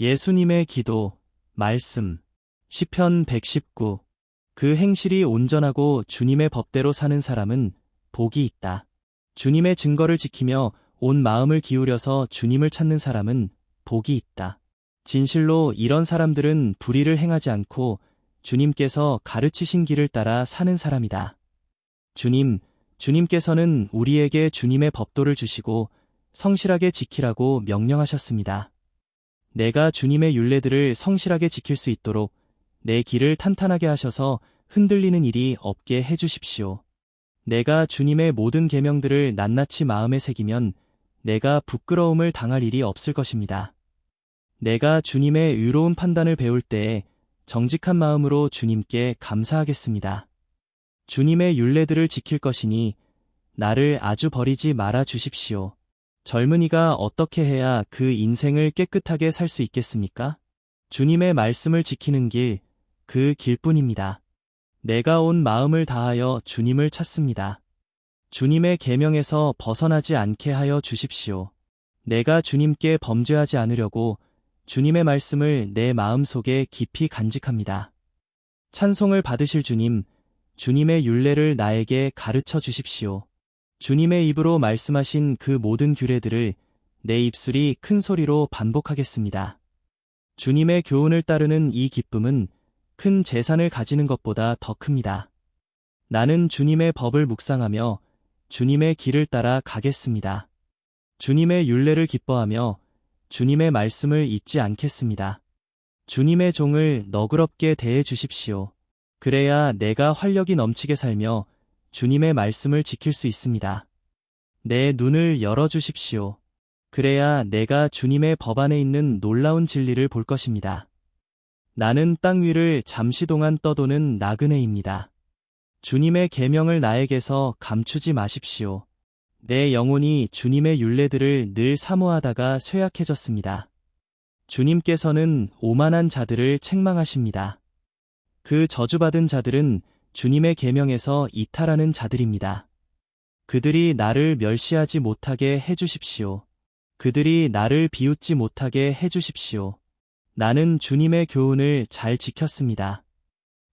예수님의 기도, 말씀. 시편 119. 그 행실이 온전하고 주님의 법대로 사는 사람은 복이 있다. 주님의 증거를 지키며 온 마음을 기울여서 주님을 찾는 사람은 복이 있다. 진실로 이런 사람들은 불의를 행하지 않고 주님께서 가르치신 길을 따라 사는 사람이다. 주님께서는 우리에게 주님의 법도를 주시고 성실하게 지키라고 명령하셨습니다. 내가 주님의 율례들을 성실하게 지킬 수 있도록 내 길을 탄탄하게 하셔서 흔들리는 일이 없게 해주십시오. 내가 주님의 모든 계명들을 낱낱이 마음에 새기면 내가 부끄러움을 당할 일이 없을 것입니다. 내가 주님의 의로운 판단을 배울 때에 정직한 마음으로 주님께 감사하겠습니다. 주님의 율례들을 지킬 것이니 나를 아주 버리지 말아 주십시오. 젊은이가 어떻게 해야 그 인생을 깨끗하게 살 수 있겠습니까? 주님의 말씀을 지키는 길, 그 길뿐입니다. 내가 온 마음을 다하여 주님을 찾습니다. 주님의 계명에서 벗어나지 않게 하여 주십시오. 내가 주님께 범죄하지 않으려고 주님의 말씀을 내 마음속에 깊이 간직합니다. 찬송을 받으실 주님, 주님의 율례를 나에게 가르쳐 주십시오. 주님의 입으로 말씀하신 그 모든 규례들을 내 입술이 큰 소리로 반복하겠습니다. 주님의 교훈을 따르는 이 기쁨은 큰 재산을 가지는 것보다 더 큽니다. 나는 주님의 법을 묵상하며 주님의 길을 따라 가겠습니다. 주님의 율례를 기뻐하며 주님의 말씀을 잊지 않겠습니다. 주님의 종을 너그럽게 대해 주십시오. 그래야 내가 활력이 넘치게 살며 주님의 말씀을 지킬 수 있습니다. 내 눈을 열어주십시오. 그래야 내가 주님의 법 안에 있는 놀라운 진리를 볼 것입니다. 나는 땅 위를 잠시 동안 떠도는 나그네입니다. 주님의 계명을 나에게서 감추지 마십시오. 내 영혼이 주님의 율례들을 늘 사모하다가 쇠약해졌습니다. 주님께서는 오만한 자들을 책망하십니다. 그 저주받은 자들은 주님의 계명에서 이탈하는 자들입니다. 그들이 나를 멸시하지 못하게 해주십시오. 그들이 나를 비웃지 못하게 해주십시오. 나는 주님의 교훈을 잘 지켰습니다.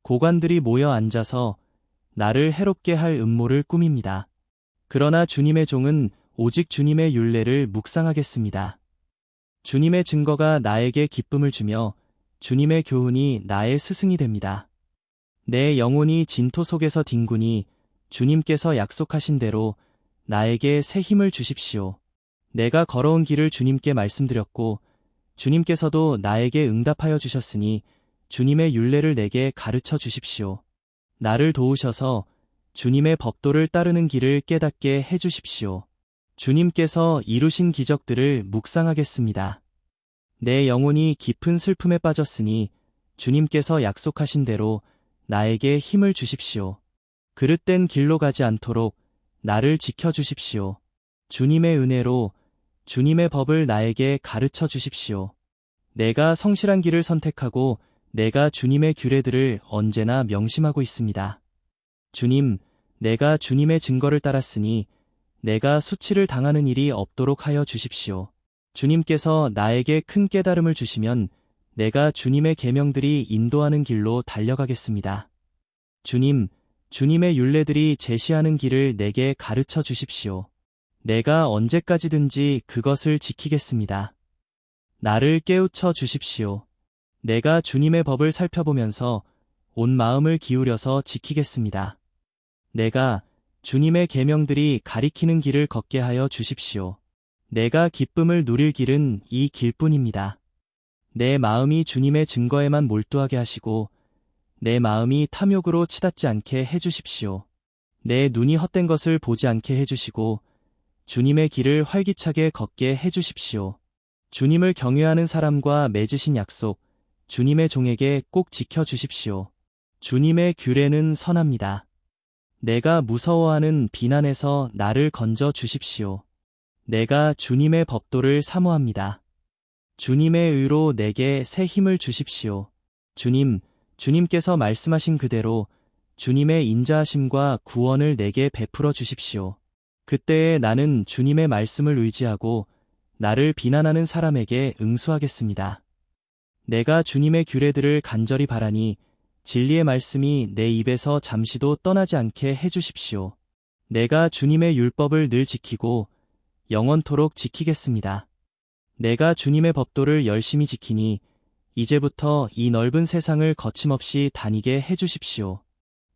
고관들이 모여 앉아서 나를 해롭게 할 음모를 꾸밉니다. 그러나 주님의 종은 오직 주님의 율례를 묵상하겠습니다. 주님의 증거가 나에게 기쁨을 주며 주님의 교훈이 나의 스승이 됩니다. 내 영혼이 진토 속에서 뒹구니 주님께서 약속하신 대로 나에게 새 힘을 주십시오. 내가 걸어온 길을 주님께 말씀드렸고 주님께서도 나에게 응답하여 주셨으니 주님의 율례를 내게 가르쳐 주십시오. 나를 도우셔서 주님의 법도를 따르는 길을 깨닫게 해 주십시오. 주님께서 이루신 기적들을 묵상하겠습니다. 내 영혼이 깊은 슬픔에 빠졌으니 주님께서 약속하신 대로 나에게 힘을 주십시오. 그릇된 길로 가지 않도록 나를 지켜주십시오. 주님의 은혜로 주님의 법을 나에게 가르쳐 주십시오. 내가 성실한 길을 선택하고 내가 주님의 규례들을 언제나 명심하고 있습니다. 주님, 내가 주님의 증거를 따랐으니 내가 수치를 당하는 일이 없도록 하여 주십시오. 주님께서 나에게 큰 깨달음을 주시면 내가 주님의 계명들이 인도하는 길로 달려가겠습니다. 주님, 주님의 율례들이 제시하는 길을 내게 가르쳐 주십시오. 내가 언제까지든지 그것을 지키겠습니다. 나를 깨우쳐 주십시오. 내가 주님의 법을 살펴보면서 온 마음을 기울여서 지키겠습니다. 내가 주님의 계명들이 가리키는 길을 걷게 하여 주십시오. 내가 기쁨을 누릴 길은 이 길뿐입니다. 내 마음이 주님의 증거에만 몰두하게 하시고 내 마음이 탐욕으로 치닫지 않게 해주십시오. 내 눈이 헛된 것을 보지 않게 해주시고 주님의 길을 활기차게 걷게 해주십시오. 주님을 경외하는 사람과 맺으신 약속, 주님의 종에게 꼭 지켜주십시오. 주님의 규례는 선합니다. 내가 무서워하는 비난에서 나를 건져 주십시오. 내가 주님의 법도를 사모합니다. 주님의 의로 내게 새 힘을 주십시오. 주님께서 말씀하신 그대로 주님의 인자하심과 구원을 내게 베풀어 주십시오. 그때에 나는 주님의 말씀을 의지하고 나를 비난하는 사람에게 응수하겠습니다. 내가 주님의 규례들을 간절히 바라니 진리의 말씀이 내 입에서 잠시도 떠나지 않게 해주십시오. 내가 주님의 율법을 늘 지키고 영원토록 지키겠습니다. 내가 주님의 법도를 열심히 지키니 이제부터 이 넓은 세상을 거침없이 다니게 해주십시오.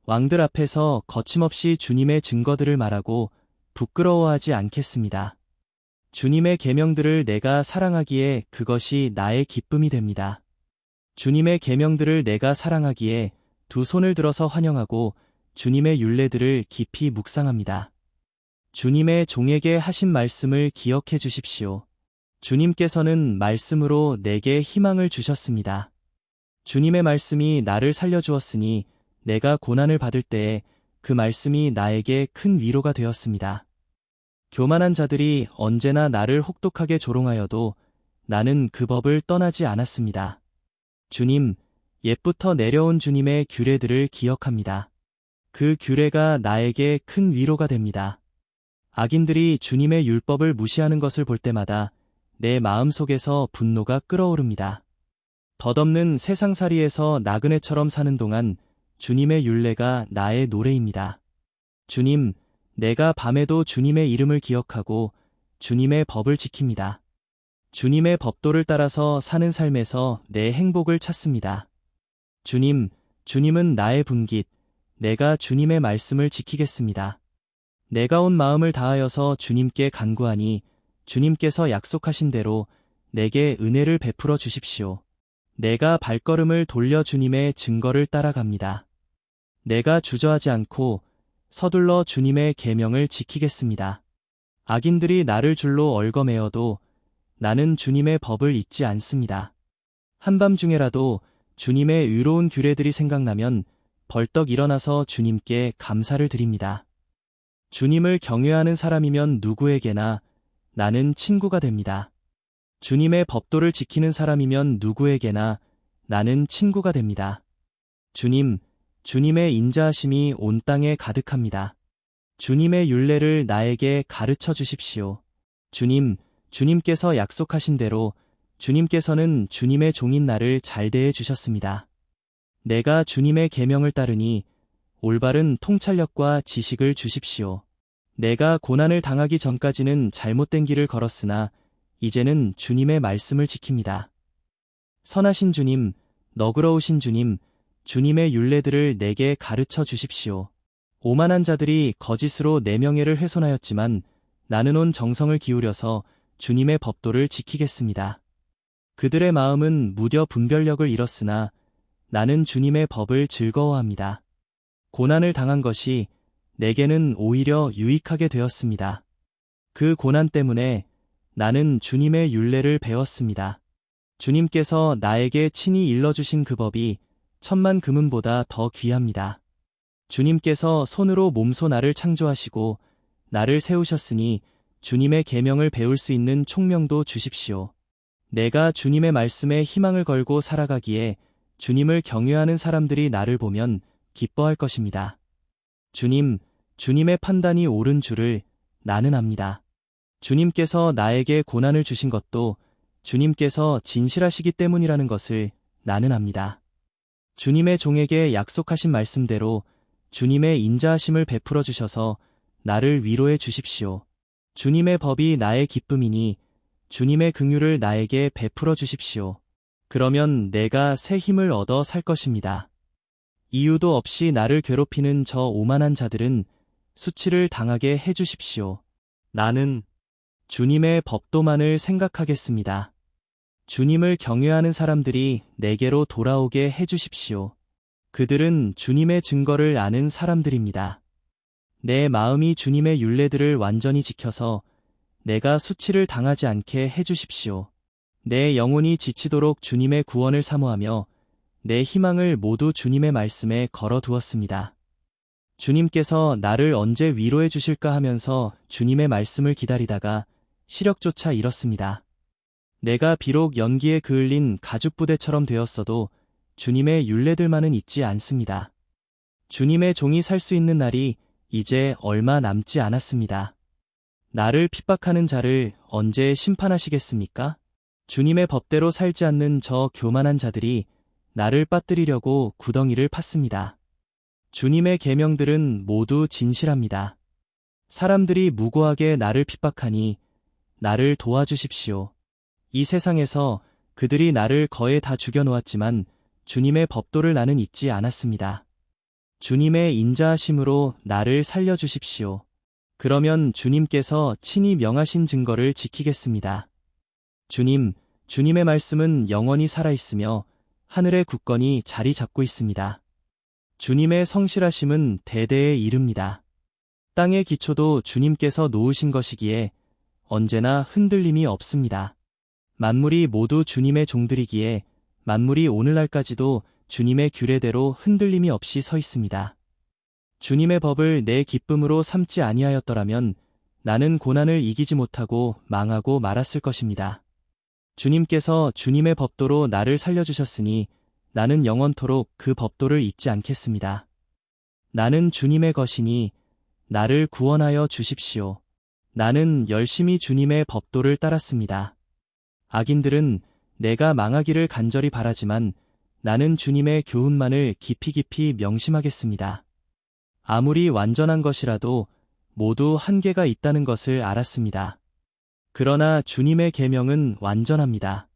왕들 앞에서 거침없이 주님의 증거들을 말하고 부끄러워하지 않겠습니다. 주님의 계명들을 내가 사랑하기에 그것이 나의 기쁨이 됩니다. 주님의 계명들을 내가 사랑하기에 두 손을 들어서 환영하고 주님의 율례들을 깊이 묵상합니다. 주님의 종에게 하신 말씀을 기억해 주십시오. 주님께서는 말씀으로 내게 희망을 주셨습니다. 주님의 말씀이 나를 살려주었으니 내가 고난을 받을 때에 그 말씀이 나에게 큰 위로가 되었습니다. 교만한 자들이 언제나 나를 혹독하게 조롱하여도 나는 그 법을 떠나지 않았습니다. 주님, 옛부터 내려온 주님의 규례들을 기억합니다. 그 규례가 나에게 큰 위로가 됩니다. 악인들이 주님의 율법을 무시하는 것을 볼 때마다 내 마음속에서 분노가 끓어오릅니다. 덧없는 세상살이에서 나그네처럼 사는 동안 주님의 율례가 나의 노래입니다. 주님, 내가 밤에도 주님의 이름을 기억하고 주님의 법을 지킵니다. 주님의 법도를 따라서 사는 삶에서 내 행복을 찾습니다. 주님, 주님은 나의 분깃, 내가 주님의 말씀을 지키겠습니다. 내가 온 마음을 다하여서 주님께 간구하니 주님께서 약속하신 대로 내게 은혜를 베풀어 주십시오. 내가 발걸음을 돌려 주님의 증거를 따라갑니다. 내가 주저하지 않고 서둘러 주님의 계명을 지키겠습니다. 악인들이 나를 줄로 얽어매어도 나는 주님의 법을 잊지 않습니다. 한밤중에라도 주님의 의로운 규례들이 생각나면 벌떡 일어나서 주님께 감사를 드립니다. 주님을 경외하는 사람이면 누구에게나 나는 친구가 됩니다. 주님의 법도를 지키는 사람이면 누구에게나 나는 친구가 됩니다. 주님, 주님의 인자하심이 온 땅에 가득합니다. 주님의 율례를 나에게 가르쳐 주십시오. 주님, 주님께서 약속하신 대로 주님께서는 주님의 종인 나를 잘 대해 주셨습니다. 내가 주님의 계명을 따르니 올바른 통찰력과 지식을 주십시오. 내가 고난을 당하기 전까지는 잘못된 길을 걸었으나 이제는 주님의 말씀을 지킵니다. 선하신 주님, 너그러우신 주님, 주님의 율례들을 내게 가르쳐 주십시오. 오만한 자들이 거짓으로 내 명예를 훼손하였지만 나는 온 정성을 기울여서 주님의 법도를 지키겠습니다. 그들의 마음은 무뎌 분별력을 잃었으나 나는 주님의 법을 즐거워합니다. 고난을 당한 것이 내게는 오히려 유익하게 되었습니다. 그 고난 때문에 나는 주님의 율례를 배웠습니다. 주님께서 나에게 친히 일러주신 그 법이 천만 금은보다 더 귀합니다. 주님께서 손으로 몸소 나를 창조하시고 나를 세우셨으니 주님의 계명을 배울 수 있는 총명도 주십시오. 내가 주님의 말씀에 희망을 걸고 살아가기에 주님을 경외하는 사람들이 나를 보면 기뻐할 것입니다. 주님, 주님의 판단이 옳은 줄을 나는 압니다. 주님께서 나에게 고난을 주신 것도 주님께서 진실하시기 때문이라는 것을 나는 압니다. 주님의 종에게 약속하신 말씀대로 주님의 인자하심을 베풀어 주셔서 나를 위로해 주십시오. 주님의 법이 나의 기쁨이니 주님의 긍휼을 나에게 베풀어 주십시오. 그러면 내가 새 힘을 얻어 살 것입니다. 이유도 없이 나를 괴롭히는 저 오만한 자들은 수치를 당하게 해 주십시오. 나는 주님의 법도만을 생각하겠습니다. 주님을 경외하는 사람들이 내게로 돌아오게 해 주십시오. 그들은 주님의 증거를 아는 사람들입니다. 내 마음이 주님의 율례들을 완전히 지켜서 내가 수치를 당하지 않게 해 주십시오. 내 영혼이 지치도록 주님의 구원을 사모하며 내 희망을 모두 주님의 말씀에 걸어두었습니다. 주님께서 나를 언제 위로해 주실까 하면서 주님의 말씀을 기다리다가 시력조차 잃었습니다. 내가 비록 연기에 그을린 가죽부대처럼 되었어도 주님의 율례들만은 잊지 않습니다. 주님의 종이 살 수 있는 날이 이제 얼마 남지 않았습니다. 나를 핍박하는 자를 언제 심판하시겠습니까? 주님의 법대로 살지 않는 저 교만한 자들이 나를 빠뜨리려고 구덩이를 팠습니다. 주님의 계명들은 모두 진실합니다. 사람들이 무고하게 나를 핍박하니 나를 도와주십시오. 이 세상에서 그들이 나를 거의 다 죽여놓았지만 주님의 법도를 나는 잊지 않았습니다. 주님의 인자하심으로 나를 살려주십시오. 그러면 주님께서 친히 명하신 증거를 지키겠습니다. 주님, 주님의 말씀은 영원히 살아있으며 하늘의 굳건히 자리 잡고 있습니다. 주님의 성실하심은 대대에 이릅니다. 땅의 기초도 주님께서 놓으신 것이기에 언제나 흔들림이 없습니다. 만물이 모두 주님의 종들이기에 만물이 오늘날까지도 주님의 규례대로 흔들림이 없이 서 있습니다. 주님의 법을 내 기쁨으로 삼지 아니하였더라면 나는 고난을 이기지 못하고 망하고 말았을 것입니다. 주님께서 주님의 법도로 나를 살려주셨으니 나는 영원토록 그 법도를 잊지 않겠습니다. 나는 주님의 것이니 나를 구원하여 주십시오. 나는 열심히 주님의 법도를 따랐습니다. 악인들은 내가 망하기를 간절히 바라지만 나는 주님의 교훈만을 깊이 깊이 명심하겠습니다. 아무리 완전한 것이라도 모두 한계가 있다는 것을 알았습니다. 그러나 주님의 계명은 완전합니다.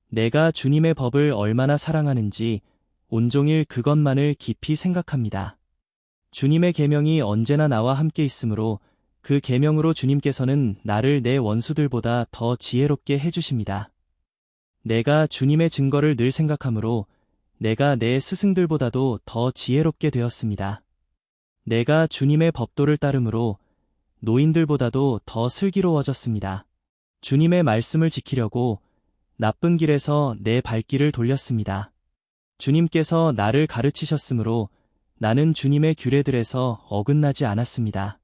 내가 주님의 법을 얼마나 사랑하는지 온종일 그것만을 깊이 생각합니다. 주님의 계명이 언제나 나와 함께 있으므로 그 계명으로 주님께서는 나를 내 원수들보다 더 지혜롭게 해주십니다. 내가 주님의 증거를 늘 생각하므로 내가 내 스승들보다도 더 지혜롭게 되었습니다. 내가 주님의 법도를 따르므로 노인들보다도 더 슬기로워졌습니다. 주님의 말씀을 지키려고 나쁜 길에서 내 발길을 돌렸습니다. 주님께서 나를 가르치셨으므로 나는 주님의 규례들에서 어긋나지 않았습니다.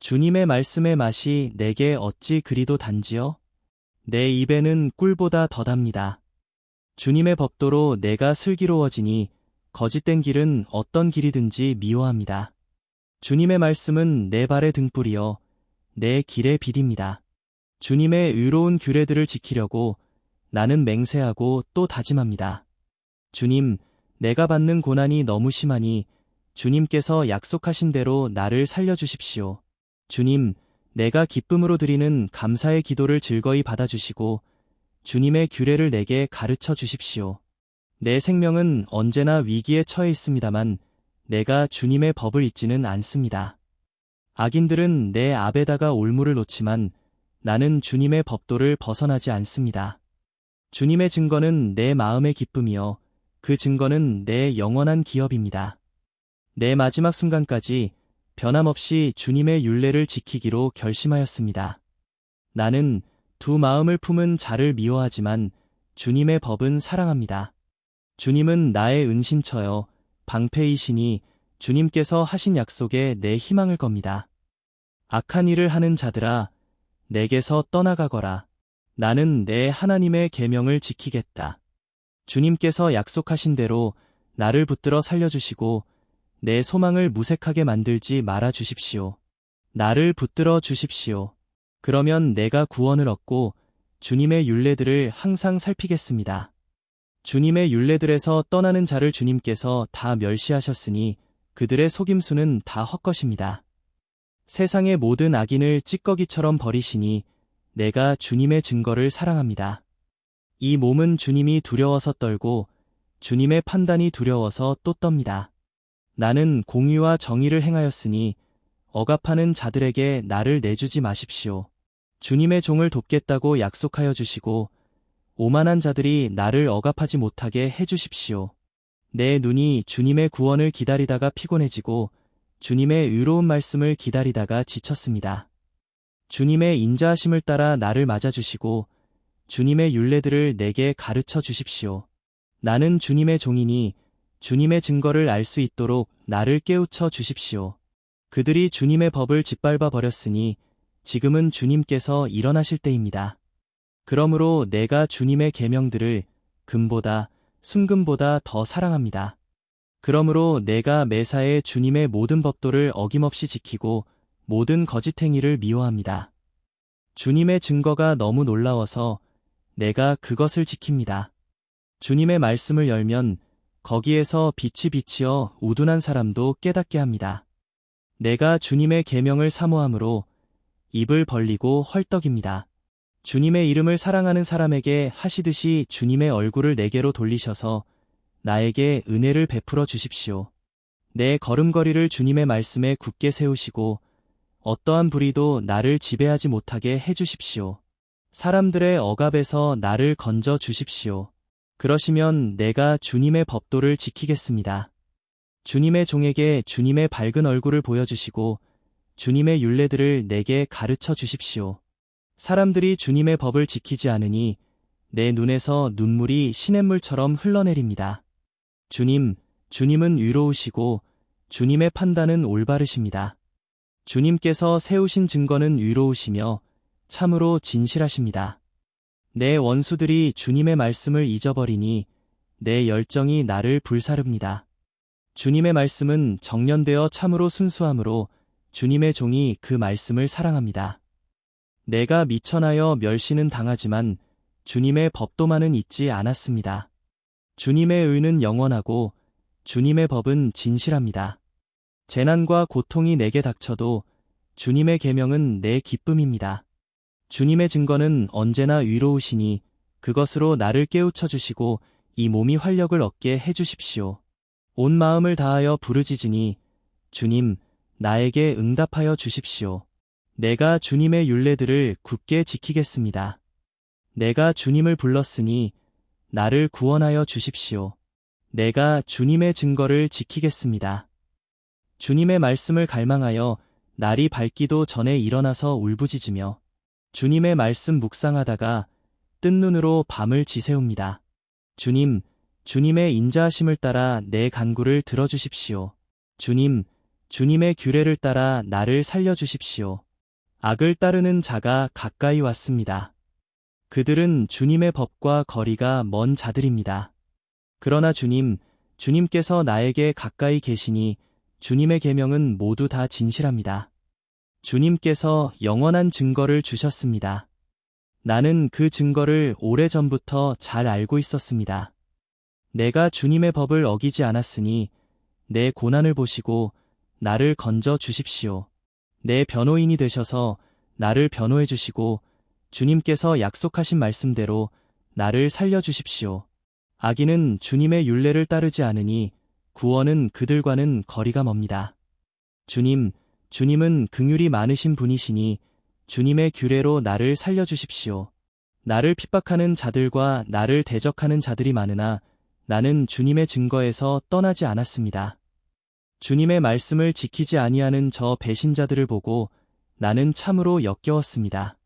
주님의 말씀의 맛이 내게 어찌 그리도 단지요? 내 입에는 꿀보다 더 답니다. 주님의 법도로 내가 슬기로워지니 거짓된 길은 어떤 길이든지 미워합니다. 주님의 말씀은 내 발의 등불이요 내 길의 빛입니다. 주님의 의로운 규례들을 지키려고 나는 맹세하고 또 다짐합니다. 주님, 내가 받는 고난이 너무 심하니 주님께서 약속하신 대로 나를 살려주십시오. 주님, 내가 기쁨으로 드리는 감사의 기도를 즐거이 받아주시고 주님의 규례를 내게 가르쳐 주십시오. 내 생명은 언제나 위기에 처해 있습니다만 내가 주님의 법을 잊지는 않습니다. 악인들은 내 앞에다가 올무를 놓지만 나는 주님의 법도를 벗어나지 않습니다. 주님의 증거는 내 마음의 기쁨이요 그 증거는 내 영원한 기업입니다. 내 마지막 순간까지 변함없이 주님의 율례를 지키기로 결심하였습니다. 나는 두 마음을 품은 자를 미워하지만 주님의 법은 사랑합니다. 주님은 나의 은신처여 방패이시니 주님께서 하신 약속에 내 희망을 겁니다. 악한 일을 하는 자들아, 내게서 떠나가거라. 나는 내 하나님의 계명을 지키겠다. 주님께서 약속하신 대로 나를 붙들어 살려주시고 내 소망을 무색하게 만들지 말아 주십시오. 나를 붙들어 주십시오. 그러면 내가 구원을 얻고 주님의 율례들을 항상 살피겠습니다. 주님의 율례들에서 떠나는 자를 주님께서 다 멸시하셨으니 그들의 속임수는 다 헛것입니다. 세상의 모든 악인을 찌꺼기처럼 버리시니 내가 주님의 증거를 사랑합니다. 이 몸은 주님이 두려워서 떨고 주님의 판단이 두려워서 또 떱니다. 나는 공의와 정의를 행하였으니 억압하는 자들에게 나를 내주지 마십시오. 주님의 종을 돕겠다고 약속하여 주시고 오만한 자들이 나를 억압하지 못하게 해주십시오. 내 눈이 주님의 구원을 기다리다가 피곤해지고 주님의 의로운 말씀을 기다리다가 지쳤습니다. 주님의 인자하심을 따라 나를 맞아주시고 주님의 율례들을 내게 가르쳐 주십시오. 나는 주님의 종이니 주님의 증거를 알 수 있도록 나를 깨우쳐 주십시오. 그들이 주님의 법을 짓밟아 버렸으니 지금은 주님께서 일어나실 때입니다. 그러므로 내가 주님의 계명들을 금보다 순금보다 더 사랑합니다. 그러므로 내가 매사에 주님의 모든 법도를 어김없이 지키고 모든 거짓 행위를 미워합니다. 주님의 증거가 너무 놀라워서 내가 그것을 지킵니다. 주님의 말씀을 열면 거기에서 빛이 비치어 우둔한 사람도 깨닫게 합니다. 내가 주님의 계명을 사모함으로 입을 벌리고 헐떡입니다. 주님의 이름을 사랑하는 사람에게 하시듯이 주님의 얼굴을 내게로 돌리셔서 나에게 은혜를 베풀어 주십시오. 내 걸음걸이를 주님의 말씀에 굳게 세우시고 어떠한 불의도 나를 지배하지 못하게 해주십시오. 사람들의 억압에서 나를 건져 주십시오. 그러시면 내가 주님의 법도를 지키겠습니다. 주님의 종에게 주님의 밝은 얼굴을 보여주시고 주님의 율례들을 내게 가르쳐 주십시오. 사람들이 주님의 법을 지키지 않으니 내 눈에서 눈물이 시냇물처럼 흘러내립니다. 주님은 위로우시고 주님의 판단은 올바르십니다. 주님께서 세우신 증거는 위로우시며 참으로 진실하십니다. 내 원수들이 주님의 말씀을 잊어버리니 내 열정이 나를 불사릅니다. 주님의 말씀은 정련되어 참으로 순수함으로 주님의 종이 그 말씀을 사랑합니다. 내가 미천하여 멸시는 당하지만 주님의 법도만은 잊지 않았습니다. 주님의 의는 영원하고 주님의 법은 진실합니다. 재난과 고통이 내게 닥쳐도 주님의 계명은 내 기쁨입니다. 주님의 증거는 언제나 위로우시니 그것으로 나를 깨우쳐 주시고 이 몸이 활력을 얻게 해주십시오. 온 마음을 다하여 부르짖으니 주님, 나에게 응답하여 주십시오. 내가 주님의 율례들을 굳게 지키겠습니다. 내가 주님을 불렀으니 나를 구원하여 주십시오. 내가 주님의 증거를 지키겠습니다. 주님의 말씀을 갈망하여 날이 밝기도 전에 일어나서 울부짖으며 주님의 말씀 묵상하다가 뜬 눈으로 밤을 지새웁니다. 주님의 인자하심을 따라 내 간구를 들어주십시오. 주님의 규례를 따라 나를 살려주십시오. 악을 따르는 자가 가까이 왔습니다. 그들은 주님의 법과 거리가 먼 자들입니다. 그러나 주님께서 나에게 가까이 계시니 주님의 계명은 모두 다 진실합니다. 주님께서 영원한 증거를 주셨습니다. 나는 그 증거를 오래전부터 잘 알고 있었습니다. 내가 주님의 법을 어기지 않았으니 내 고난을 보시고 나를 건져 주십시오. 내 변호인이 되셔서 나를 변호해 주시고 주님께서 약속하신 말씀대로 나를 살려 주십시오. 악인은 주님의 율례를 따르지 않으니 구원은 그들과는 거리가 멉니다. 주님은 긍휼이 많으신 분이시니 주님의 규례로 나를 살려 주십시오. 나를 핍박하는 자들과 나를 대적하는 자들이 많으나 나는 주님의 증거에서 떠나지 않았습니다. 주님의 말씀을 지키지 아니하는 저 배신자들을 보고 나는 참으로 역겨웠습니다.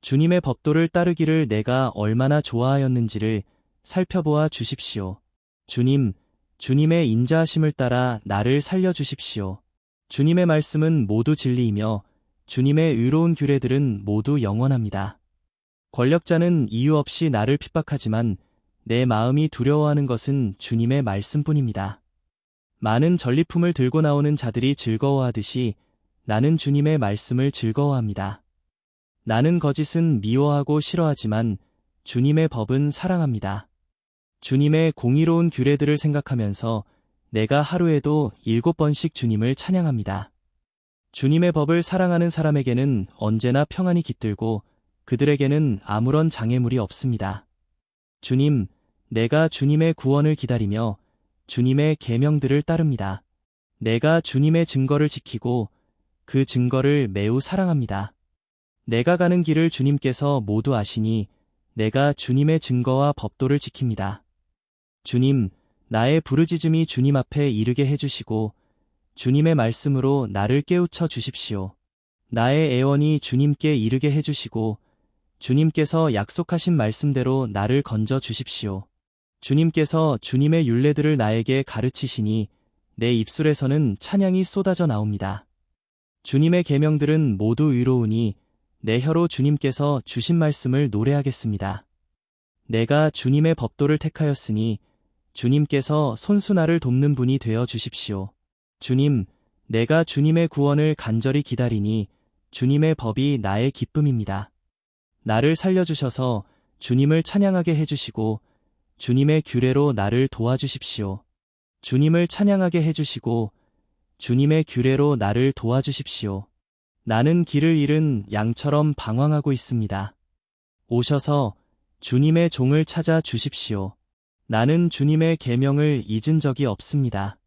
주님의 법도를 따르기를 내가 얼마나 좋아하였는지를 살펴보아 주십시오. 주님의 인자하심을 따라 나를 살려주십시오. 주님의 말씀은 모두 진리이며 주님의 의로운 규례들은 모두 영원합니다. 권력자는 이유 없이 나를 핍박하지만 내 마음이 두려워하는 것은 주님의 말씀뿐입니다. 많은 전리품을 들고 나오는 자들이 즐거워하듯이 나는 주님의 말씀을 즐거워합니다. 나는 거짓은 미워하고 싫어하지만 주님의 법은 사랑합니다. 주님의 공의로운 규례들을 생각하면서 내가 하루에도 7번씩 주님을 찬양합니다. 주님의 법을 사랑하는 사람에게는 언제나 평안이 깃들고 그들에게는 아무런 장애물이 없습니다. 내가 주님의 구원을 기다리며 주님의 계명들을 따릅니다. 내가 주님의 증거를 지키고 그 증거를 매우 사랑합니다. 내가 가는 길을 주님께서 모두 아시니 내가 주님의 증거와 법도를 지킵니다. 나의 부르짖음이 주님 앞에 이르게 해주시고 주님의 말씀으로 나를 깨우쳐 주십시오. 나의 애원이 주님께 이르게 해주시고 주님께서 약속하신 말씀대로 나를 건져 주십시오. 주님께서 주님의 율례들을 나에게 가르치시니 내 입술에서는 찬양이 쏟아져 나옵니다. 주님의 계명들은 모두 의로우니 내 혀로 주님께서 주신 말씀을 노래하겠습니다. 내가 주님의 법도를 택하였으니 주님께서 손수 나를 돕는 분이 되어 주십시오. 내가 주님의 구원을 간절히 기다리니 주님의 법이 나의 기쁨입니다. 나를 살려주셔서 주님을 찬양하게 해주시고 주님의 규례로 나를 도와주십시오. 주님을 찬양하게 해주시고 주님의 규례로 나를 도와주십시오. 나는 길을 잃은 양처럼 방황하고 있습니다. 오셔서 주님의 종을 찾아 주십시오. 나는 주님의 계명을 잊은 적이 없습니다.